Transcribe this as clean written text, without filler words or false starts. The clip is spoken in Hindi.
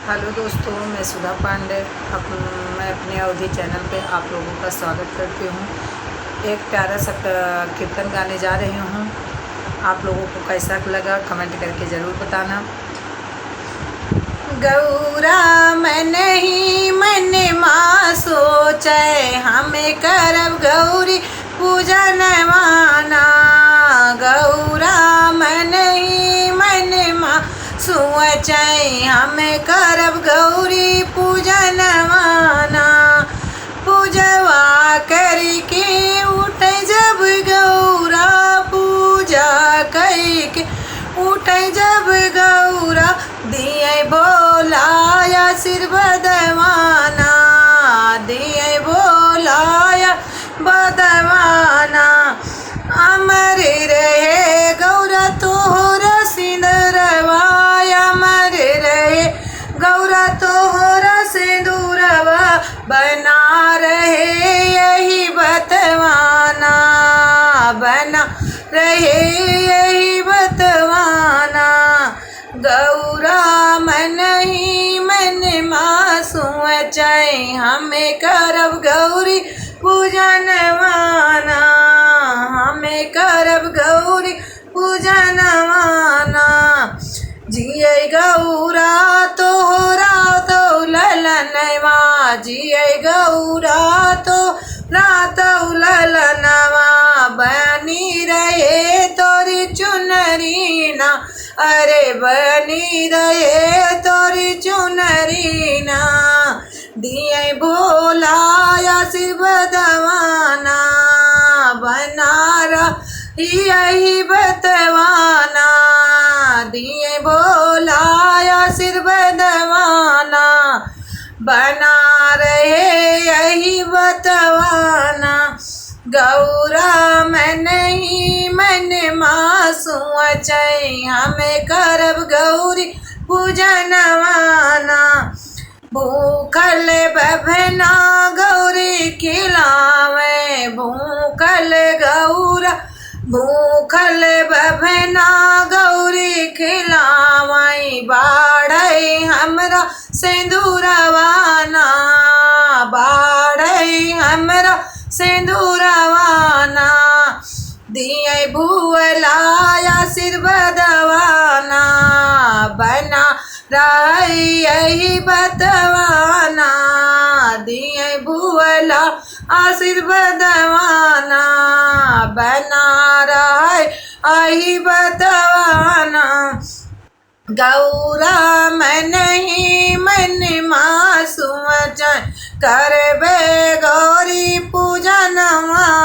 हेलो दोस्तों, मैं सुधा पांडे। मैं अपने अवधि चैनल पे आप लोगों का स्वागत करती हूँ। एक प्यारा सा कीर्तन गाने जा रही हूँ। आप लोगों को कैसा लगा कमेंट करके ज़रूर बताना। गौरा मन ही मन माँ सोचे, हमें करब गौरी पूजन माना। गौरा मन ही मन माँ सोचे, हमें करब गौरी पूजन माना। पूजवा करके उठे जब गौरा, पूजा करके उठे जब गौरा, दिए बोलाया सिर बदवाना, दिए बोलाया बदवाना। अमर रहे गौरा तोहरा सिंदूरवा, अमर रहे गौरा तोहरा सिंदूरवा, बना रहे यही बतवाना, बना रहे यही बतवाना। गौरा मन ही मन माँ सोचे, हमें करब गौरी पूजन माना, हमें करब गौरी पूजन माना। जिये गौरा तोहरा तो ललनवा, जिये गौरा तो रात ललनवा, बनी रहे तोरी चुनरीना, अरे बनी रहे तोरी चुनरीना। दिए भोलाया सिर बदवाना, बना यही बतवाना। दिए भोलाया सिर बदवाना, बना रहे यही बतवाना। गौरा मन ही मन माँ सोचे, हमें करब गौरी पूजन माना। भूखल बभना गौरी खिलावे, भूखल गौरा भूखल बभना गौरी खिलावे। बाढ़े हमरा सिंदूरवाना, बाढ़े हमरा सिंदूरवाना। दिए भुवलाया सिर बदवाना, बना रहे यही बतवाना। दिए भुवला आशीर बदवाना, बना रहे यही बतवाना। गौरा मन ही मन माँ सोचे, करबे गौरी पूजन माना।